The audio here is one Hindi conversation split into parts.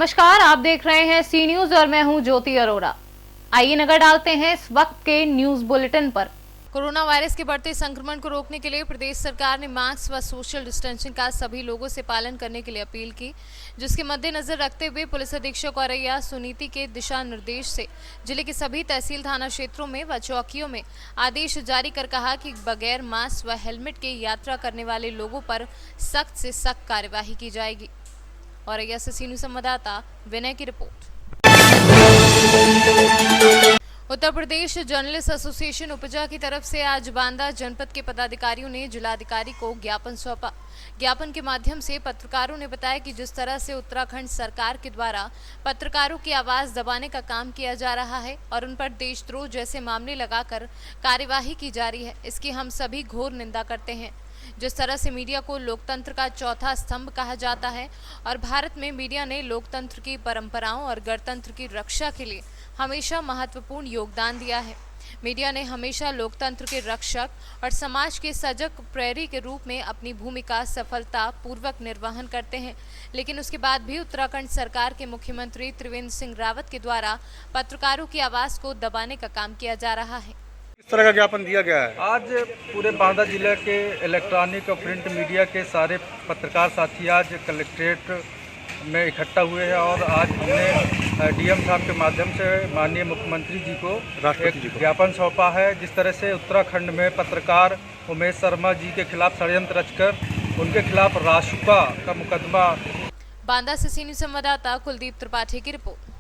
नमस्कार, आप देख रहे हैं सी न्यूज और मैं हूं ज्योति अरोड़ा। आइए नजर डालते हैं इस वक्त के न्यूज बुलेटिन पर। कोरोना वायरस के बढ़ते संक्रमण को रोकने के लिए प्रदेश सरकार ने मास्क व सोशल डिस्टेंसिंग का सभी लोगों से पालन करने के लिए अपील की, जिसके मद्देनजर रखते हुए पुलिस अधीक्षक औरैया सुनीति के दिशा निर्देश से जिले के सभी तहसील थाना क्षेत्रों में व चौकियों में आदेश जारी कर कहा कि बगैर मास्क व हेलमेट के यात्रा करने वाले लोगों पर सख्त से सख्त कार्यवाही की जाएगी। औरैया से सी न्यूज संवाददाता विनय की report. Uttar Pradesh journalist association उपजा की तरफ से आज बांदा जनपद के पदाधिकारियों ने जिलाधिकारी को ज्ञापन सौंपा। ज्ञापन के माध्यम से पत्रकारों ने बताया कि जिस तरह से उत्तराखंड सरकार के द्वारा पत्रकारों की आवाज दबाने का काम किया जा रहा है और उन पर देशद्रोह जैसे मामले लगाकर कार्यवाही की जा रही है, इसकी हम सभी घोर निंदा करते हैं। जिस तरह से मीडिया को लोकतंत्र का चौथा स्तंभ कहा जाता है और भारत में मीडिया ने लोकतंत्र की परंपराओं और गणतंत्र की रक्षा के लिए हमेशा महत्वपूर्ण योगदान दिया है। मीडिया ने हमेशा लोकतंत्र के रक्षक और समाज के सजग प्रहरी के रूप में अपनी भूमिका सफलता पूर्वक निर्वहन करते हैं, लेकिन उसके बाद भी उत्तराखंड सरकार के मुख्यमंत्री त्रिवेंद्र सिंह रावत के द्वारा पत्रकारों की आवाज को दबाने का काम किया जा रहा है। किस तरह का ज्ञापन दिया गया है? आज पूरे बांदा जिले के इलेक्ट्रॉनिक और प्रिंट मीडिया के सारे पत्रकार साथी आज कलेक्ट्रेट में इकट्ठा हुए हैं और आज हमने डीएम साहब के माध्यम से माननीय मुख्यमंत्री जी को एक ज्ञापन सौंपा है। जिस तरह से उत्तराखंड में पत्रकार उमेश शर्मा जी के खिलाफ षड्यंत्र रचकर उनके खिलाफ रासुका का मुकदमा। बांदा से सी न्यूज संवाददाता कुलदीप त्रिपाठी की रिपोर्ट।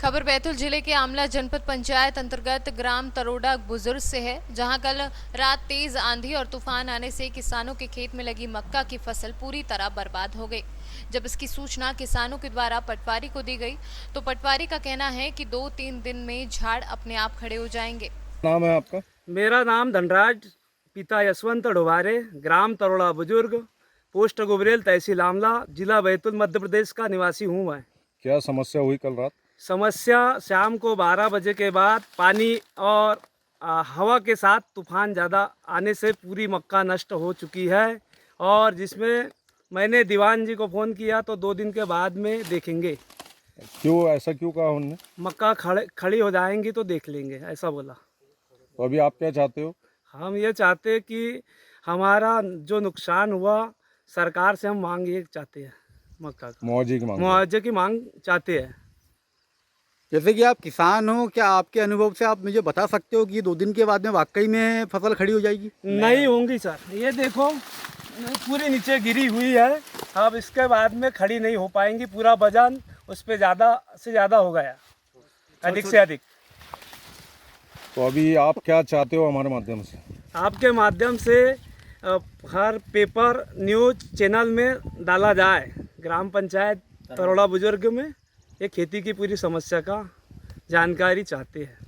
खबर बैतूल जिले के आमला जनपद पंचायत अंतर्गत ग्राम तरोड़ा बुजुर्ग से है, जहां कल रात तेज आंधी और तूफान आने से किसानों के खेत में लगी मक्का की फसल पूरी तरह बर्बाद हो गई। जब इसकी सूचना किसानों के द्वारा पटवारी को दी गई तो पटवारी का कहना है कि 2-3 दिन में झाड़ अपने आप खड़े हो जाएंगे। नाम है आपका? मेरा नाम धनराज, पिता यशवंत ढोवारे, ग्राम तरोड़ा बुजुर्ग, पोस्ट गुबरेल, तहसील आमला, जिला बैतूल, मध्य प्रदेश का निवासी हूँ मैं। क्या समस्या हुई कल रात? समस्या शाम को 12 बजे के बाद पानी और हवा के साथ तूफान ज़्यादा आने से पूरी मक्का नष्ट हो चुकी है और जिसमें मैंने दीवान जी को फ़ोन किया तो 2 दिन के बाद में देखेंगे। क्यों ऐसा क्यों कहा उन्होंने? मक्का खड़ी हो जाएंगी तो देख लेंगे, ऐसा बोला। तो अभी आप क्या चाहते हो? हम ये चाहते हैं कि हमारा जो नुकसान हुआ सरकार से हम मांग ये चाहते हैं, मक्का मुआवजे की मांग चाहते हैं। जैसे कि आप किसान हो, क्या आपके अनुभव से आप मुझे बता सकते हो कि 2 दिन के बाद में वाकई में फसल खड़ी हो जाएगी? नहीं होंगी सर, ये देखो पूरी नीचे गिरी हुई है, अब इसके बाद में खड़ी नहीं हो पाएंगी। पूरा वजन उस पर ज़्यादा से ज़्यादा हो गया, अधिक से अधिक। तो अभी आप क्या चाहते हो हमारे माध्यम से? आपके माध्यम से हर पेपर न्यूज चैनल में डाला जाए, ग्राम पंचायत तरोड़ा बुजुर्ग में ये खेती की पूरी समस्या का जानकारी चाहते हैं।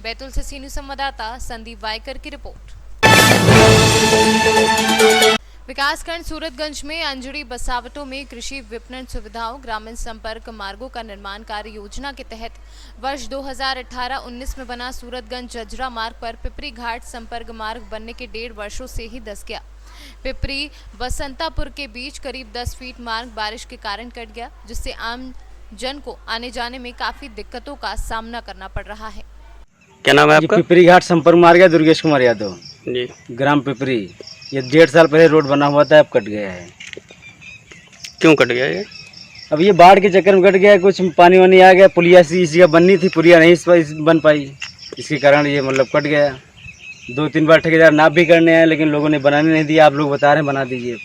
बैतूल से सी न्यूज संवाददाता संदीप वायकर की रिपोर्ट। विकासखंड सूरतगंज में अंजड़ी बसावटों में कृषि विपणन सुविधाओं ग्रामीण संपर्क मार्गों का निर्माण कार्य योजना के तहत वर्ष 2018-19 में बना सूरतगंज जजरा मार्ग पर पिपरी घाट संपर्क मार्ग बनने के 1.5 वर्षों से ही धंस गया। पिपरी बसंतापुर के बीच करीब 10 फीट मार्ग बारिश के कारण कट गया, जिससे आम जन को आने जाने में काफी दिक्कतों का सामना करना पड़ रहा है। क्या नाम है आपका? पिपरी घाट संपर्क मार्ग है, दुर्गेश कुमार यादव जी, ग्राम पिपरी। ये 1.5 साल पहले रोड बना हुआ था, अब कट गया है। क्यों कट गया ये? अब ये बाढ़ के चक्कर में कट गया, कुछ पानी वानी आ गया, पुलिया सी इसी का बननी थी, पुलिया नहीं बन पाई, इसके कारण ये मतलब कट गया। 2-3 बार ठेकेदार नाप भी करने आए लेकिन लोगों ने बनाने नहीं दिया। आप लोग बता रहे हैं बना दीजिए।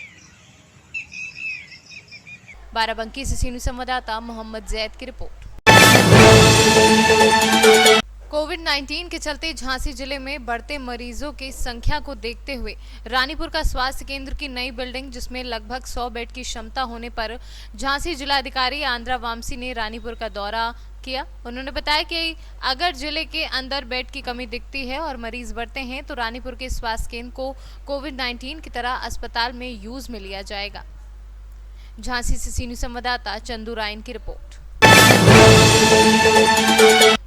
बाराबंकी से सी न्यूज संवाददाता मोहम्मद जैद की रिपोर्ट। कोविड-19 के चलते झांसी जिले में बढ़ते मरीजों की संख्या को देखते हुए रानीपुर का स्वास्थ्य केंद्र की नई बिल्डिंग, जिसमें लगभग 100 बेड की क्षमता होने पर झांसी जिलाधिकारी आंद्रा वामसी ने रानीपुर का दौरा किया। उन्होंने बताया कि अगर जिले के अंदर बेड की कमी दिखती है और मरीज बढ़ते हैं तो रानीपुर के स्वास्थ्य केंद्र को कोविड-19 की तरह अस्पताल में यूज में लिया जाएगा। झांसी से सी न्यूज संवाददाता चंदू रायन की रिपोर्ट।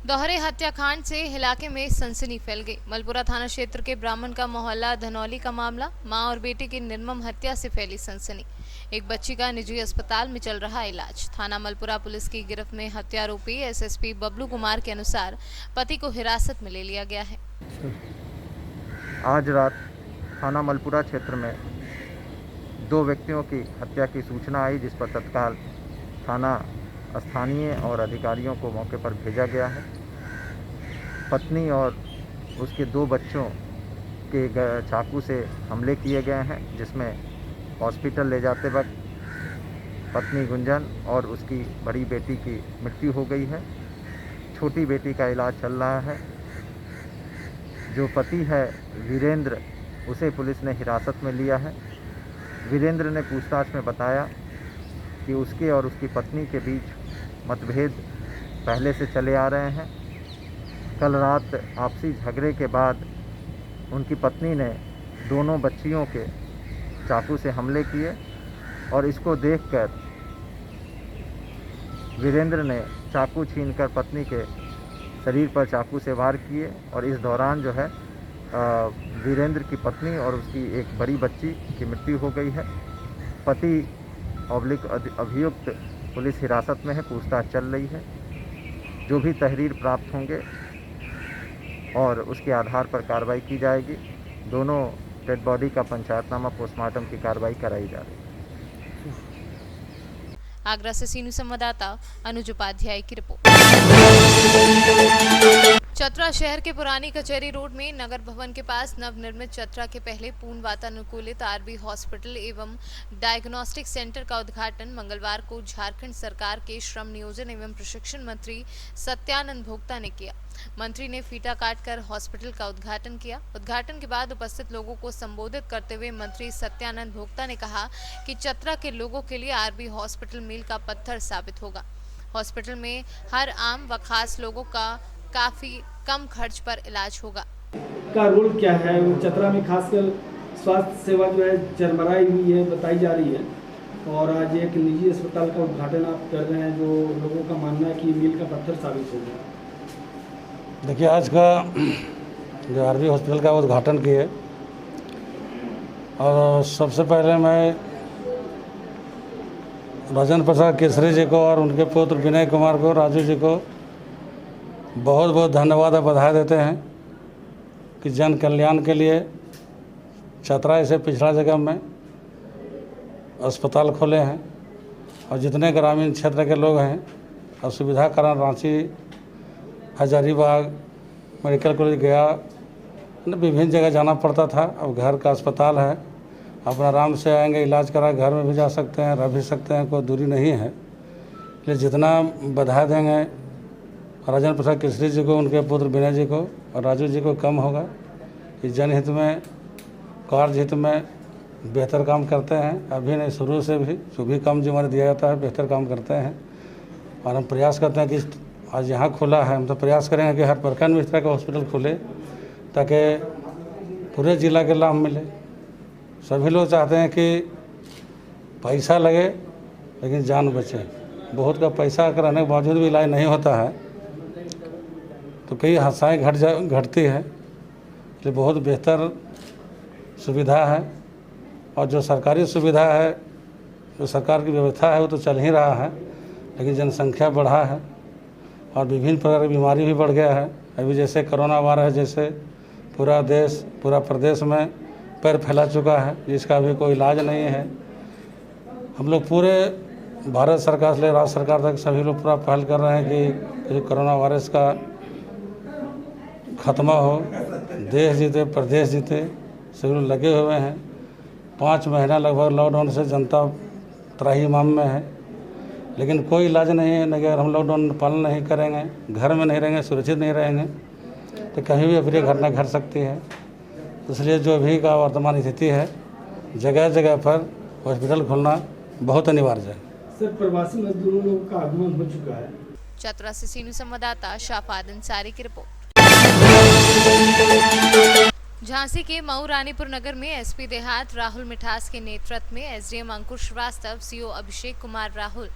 दोहरे हत्याकांड से इलाके में सनसनी फैल गई। मलपुरा थाना क्षेत्र के ब्राह्मण का मोहल्ला धनौली का मामला, मां और बेटे की निर्मम हत्या से फैली सनसनी। एक बच्ची का निजी अस्पताल में चल रहा इलाज। थाना मलपुरा पुलिस की गिरफ्त में हत्यारोपी एसएसपी बबलू कुमार के अनुसार पति को हिरासत में ले लिया गया है। आज रात थाना मलपुरा क्षेत्र में 2 व्यक्तियों की हत्या की सूचना आई, जिस पर तत्काल थाना स्थानीय और अधिकारियों को मौके पर भेजा गया है। पत्नी और उसके 2 बच्चों के चाकू से हमले किए गए हैं, जिसमें हॉस्पिटल ले जाते वक्त पत्नी गुंजन और उसकी बड़ी बेटी की मृत्यु हो गई है। छोटी बेटी का इलाज चल रहा है। जो पति है वीरेंद्र, उसे पुलिस ने हिरासत में लिया है। वीरेंद्र ने पूछताछ में बताया कि उसके और उसकी पत्नी के बीच मतभेद पहले से चले आ रहे हैं। कल रात आपसी झगड़े के बाद उनकी पत्नी ने दोनों बच्चियों के चाकू से हमले किए और इसको देखकर वीरेंद्र ने चाकू छीनकर पत्नी के शरीर पर चाकू से वार किए और इस दौरान जो है वीरेंद्र की पत्नी और उसकी एक बड़ी बच्ची की मृत्यु हो गई है। पति ऑब्लिक अभियुक्त पुलिस हिरासत में है, पूछताछ चल रही है। जो भी तहरीर प्राप्त होंगे और उसके आधार पर कार्रवाई की जाएगी। दोनों डेड बॉडी का पंचायतनामा पोस्टमार्टम की कार्रवाई कराई जा रही है। आगरा से सीनू संवाददाता अनुज उपाध्याय की रिपोर्ट। चतरा शहर के पुरानी कचहरी रोड में नगर भवन के पास नवनिर्मित चतरा के पहले पूर्ण वातानुकूलित आरबी हॉस्पिटल एवं डायग्नोस्टिक सेंटर का उद्घाटन मंगलवार को झारखंड सरकार के श्रम नियोजन एवं प्रशिक्षण मंत्री सत्यानंद भोक्ता ने किया। मंत्री ने फीता काटकर हॉस्पिटल का उद्घाटन किया। उद्घाटन के बाद उपस्थित लोगों को संबोधित करते हुए मंत्री सत्यानंद भोक्ता ने कहा कि चतरा के लोगों के लिए आरबी हॉस्पिटल मील का पत्थर साबित होगा। हॉस्पिटल में हर आम व खास लोगों का काफी कम खर्च पर इलाज होगा। का रोल क्या है? चतरा में खासकर स्वास्थ्य सेवा जो है चरमराई हुई है, बताई जा रही है और आज एक निजी अस्पताल का उद्घाटन आप कर रहे हैं, जो लोगों का मानना है कि मील का पत्थर साबित होगा। देखिए, आज का जो आरबी हॉस्पिटल का उद्घाटन किए और सबसे पहले मैं राजेंद्र प्रसाद केसरी जी को और उनके पुत्र विनय कुमार को, राजू जी को बहुत बहुत धन्यवाद और बधाई देते हैं कि जन कल्याण के लिए चतरा से पिछड़ा जगह में अस्पताल खोले हैं और जितने ग्रामीण क्षेत्र के लोग हैं और सुविधा कारण रांची, हजारीबाग, मेडिकल कॉलेज गया, विभिन्न जगह जाना पड़ता था। अब घर का अस्पताल है, अपना आराम से आएंगे, इलाज करा घर में भी जा सकते हैं, रह भी सकते हैं, कोई दूरी नहीं है। इसलिए जितना बधाई देंगे राजेंद्र प्रसाद केसरी जी को, उनके पुत्र विनय जी को और राजू जी को कम होगा। कि जनहित में, कार्य हित में बेहतर काम करते हैं। अभी नहीं, शुरू से भी जो भी काम जिम्मेदारी दिया जाता है बेहतर काम करते हैं और हम प्रयास करते हैं कि आज यहाँ खुला है, हम तो प्रयास करेंगे कि हर प्रखंड में इस तरह का हॉस्पिटल खुले ताकि पूरे जिला के लाभ मिले। सभी लोग चाहते हैं कि पैसा लगे लेकिन जान बचे। बहुत का पैसा रहने के बावजूद भी इलाज नहीं होता है तो कई हादसाएँ घटती है। इसलिए बहुत बेहतर सुविधा है और जो सरकारी सुविधा है, जो सरकार की व्यवस्था है वो तो चल ही रहा है, लेकिन जनसंख्या बढ़ा है और विभिन्न प्रकार की बीमारी भी बढ़ गया है। अभी जैसे कोरोना वायरस जैसे पूरा देश, पूरा प्रदेश में पैर फैला चुका है, जिसका अभी कोई इलाज नहीं है। हम लोग पूरे भारत सरकार से राज्य सरकार तक सभी लोग पूरा पहल कर रहे हैं कि कोरोना वायरस का खत्मा हो, देश जीते, प्रदेश जीते, सभी लोग लगे हुए हैं। 5 महीना लगभग लॉकडाउन से जनता त्राहिमाम में है, लेकिन कोई इलाज नहीं है। अगर हम लॉकडाउन पालन नहीं करेंगे, घर में नहीं रहेंगे, सुरक्षित नहीं रहेंगे तो कहीं भी अप्रिय घटना घट सकती है। इसलिए जो भी का वर्तमान स्थिति है, जगह जगह पर हॉस्पिटल खोलना बहुत अनिवार्य है। सर, प्रवासी मजदूरों का आगमन हो चुका है। चतरा से सीनू संवाददाता शाफाद अंसारी की रिपोर्ट। झांसी के मऊ रानीपुर नगर में एसपी देहात राहुल मिठास के नेतृत्व में एसडीएम अंकुर श्रीवास्तव, सीओ अभिषेक कुमार राहुल,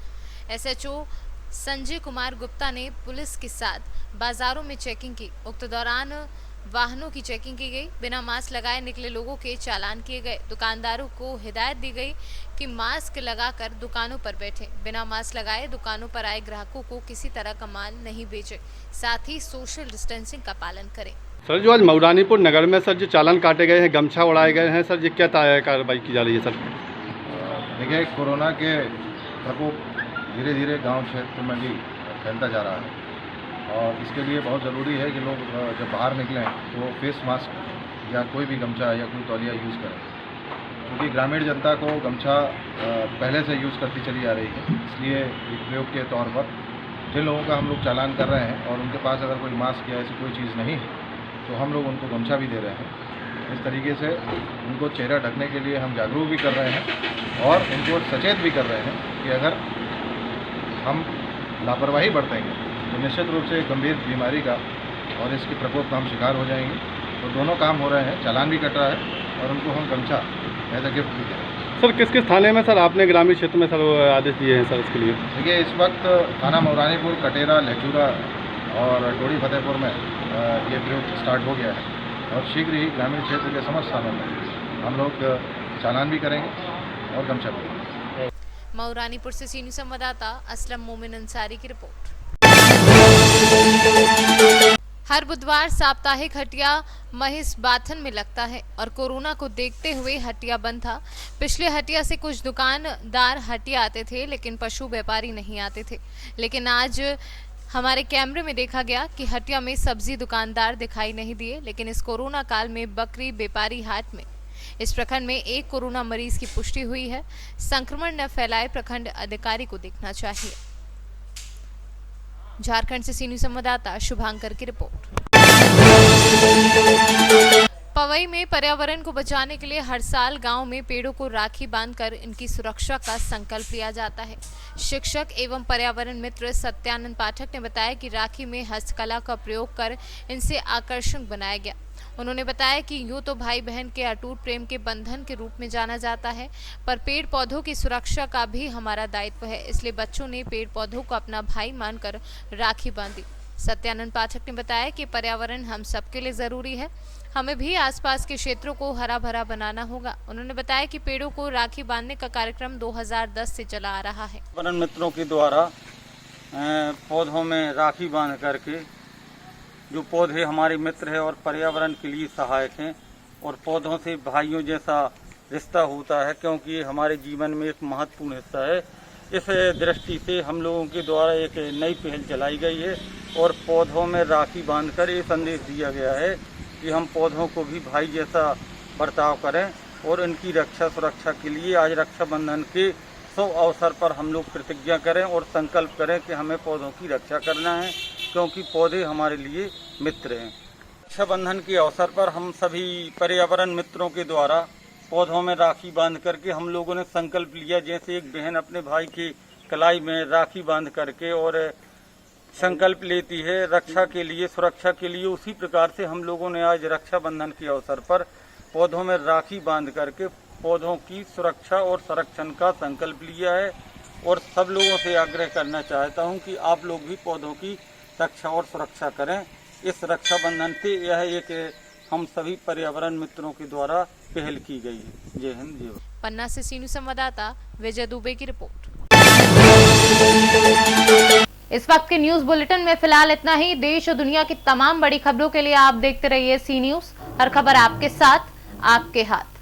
एसएचओ संजय कुमार गुप्ता ने पुलिस के साथ बाजारों में चेकिंग की। उक्त दौरान वाहनों की चेकिंग की गई। बिना मास्क लगाए निकले लोगों के चालान किए गए। दुकानदारों को हिदायत दी गई कि मास्क लगाकर दुकानों पर बैठें। बिना मास्क लगाए दुकानों पर आए ग्राहकों को किसी तरह का माल नहीं बेचें। साथ ही सोशल डिस्टेंसिंग का पालन करें। सर, जो आज मऊरानीपुर नगर में सर जो चालान काटे गए हैं, गमछा उड़ाए गए हैं सर, ये क्या कार्रवाई की जा रही है सर? देखिए, कोरोना के प्रकोप धीरे धीरे गांव क्षेत्र में भी फैलता जा रहा है और इसके लिए बहुत ज़रूरी है कि लोग जब बाहर निकलें तो फेस मास्क या कोई भी गमछा या कोई तौलिया यूज़ करें, क्योंकि ग्रामीण जनता को गमछा पहले से यूज़ करती चली आ रही है। इसलिए एक प्रयोग के तौर पर जिन लोगों का हम लोग चालान कर रहे हैं और उनके पास अगर कोई मास्क या ऐसी कोई चीज़ नहीं है तो हम लोग उनको गमछा भी दे रहे हैं। इस तरीके से उनको चेहरा ढकने के लिए हम जागरूक भी कर रहे हैं और उनको सचेत भी कर रहे हैं कि अगर हम लापरवाही बरतेंगे तो निश्चित रूप से गंभीर बीमारी का और इसके प्रकोप का हम शिकार हो जाएंगे। तो दोनों काम हो रहे हैं, चालान भी कट रहा है और उनको हम गमछा एज अ गिफ्ट भी दे रहे हैं। सर, किस किस थाने में सर आपने ग्रामीण क्षेत्र में सर आदेश दिए हैं सर इसके लिए? देखिए, इस वक्त थाना मऊरानीपुर, कटेरा, लहचूरा और टोड़ी फतेहपुर में ये प्रयोग स्टार्ट हो गया है और शीघ्र ही ग्रामीण क्षेत्र के समस्त स्थानों में हम लोग चालान भी करेंगे और गमछा भी देंगे। मऊरानीपुर से सीनियर संवाददाता असलम मोमिन अंसारी की रिपोर्ट। हर बुधवार साप्ताहिक हटिया महिष बाथन में लगता है और कोरोना को देखते हुए हटिया बंद था। पिछले हटिया से कुछ दुकानदार हटिया आते थे लेकिन पशु व्यापारी नहीं आते थे। लेकिन आज हमारे कैमरे में देखा गया कि हटिया में सब्जी दुकानदार दिखाई नहीं दिए। लेकिन इस कोरोना काल में बकरी व्यापारी हाट में इस प्रखंड में एक कोरोना मरीज की पुष्टि हुई है। संक्रमण न फैलाए, प्रखंड अधिकारी को देखना चाहिए। झारखंड से सीनियर संवाददाता शुभांकर की रिपोर्ट। पवई में पर्यावरण को बचाने के लिए हर साल गांव में पेड़ों को राखी बांधकर इनकी सुरक्षा का संकल्प लिया जाता है। शिक्षक एवं पर्यावरण मित्र सत्यानंद पाठक ने बताया कि राखी में हस्तकला का प्रयोग कर इनसे आकर्षक बनाया गया। उन्होंने बताया कि यूं तो भाई बहन के अटूट प्रेम के बंधन के रूप में जाना जाता है, पर पेड़ पौधों की सुरक्षा का भी हमारा दायित्व है। इसलिए बच्चों ने पेड़ पौधों को अपना भाई मानकर राखी बांधी। सत्यानंद पाठक ने बताया कि पर्यावरण हम सबके लिए जरूरी है, हमें भी आसपास के क्षेत्रों को हरा भरा बनाना होगा। उन्होंने बताया कि पेड़ों को राखी बांधने का कार्यक्रम 2010 से चला आ रहा है। पर्यावरण मित्रों के द्वारा पौधों में राखी बांध करके, जो पौधे हमारे मित्र हैं और पर्यावरण के लिए सहायक हैं और पौधों से भाइयों जैसा रिश्ता होता है, क्योंकि ये हमारे जीवन में एक महत्वपूर्ण हिस्सा है। इस दृष्टि से हम लोगों के द्वारा एक नई पहल चलाई गई है और पौधों में राखी बांधकर ये संदेश दिया गया है कि हम पौधों को भी भाई जैसा बर्ताव करें और इनकी रक्षा सुरक्षा के लिए आज रक्षाबंधन के शुभ अवसर पर हम लोग प्रतिज्ञा करें और संकल्प करें कि हमें पौधों की रक्षा करना है, क्योंकि पौधे हमारे लिए मित्र हैं। रक्षाबंधन के अवसर पर हम सभी पर्यावरण मित्रों के द्वारा पौधों में राखी बांध करके हम लोगों ने संकल्प लिया, जैसे एक बहन अपने भाई की कलाई में राखी बांध करके और संकल्प लेती है रक्षा के लिए, सुरक्षा के लिए, उसी प्रकार से हम लोगों ने आज रक्षाबंधन के अवसर पर पौधों में राखी बांध करके पौधों की सुरक्षा और संरक्षण का संकल्प लिया है। और सब लोगों से आग्रह करना चाहता हूं कि आप लोग भी पौधों की रक्षा और सुरक्षा करें। इस रक्षाबंधन से यह एक हम सभी पर्यावरण मित्रों के द्वारा पहल की गई है। जय हिंद, जय भारत। पन्ना से सीनियर संवाददाता विजय दुबे की रिपोर्ट। इस वक्त के न्यूज बुलेटिन में फिलहाल इतना ही। देश और दुनिया की तमाम बड़ी खबरों के लिए आप देखते रहिए सी न्यूज। हर खबर आपके साथ, आपके हाथ।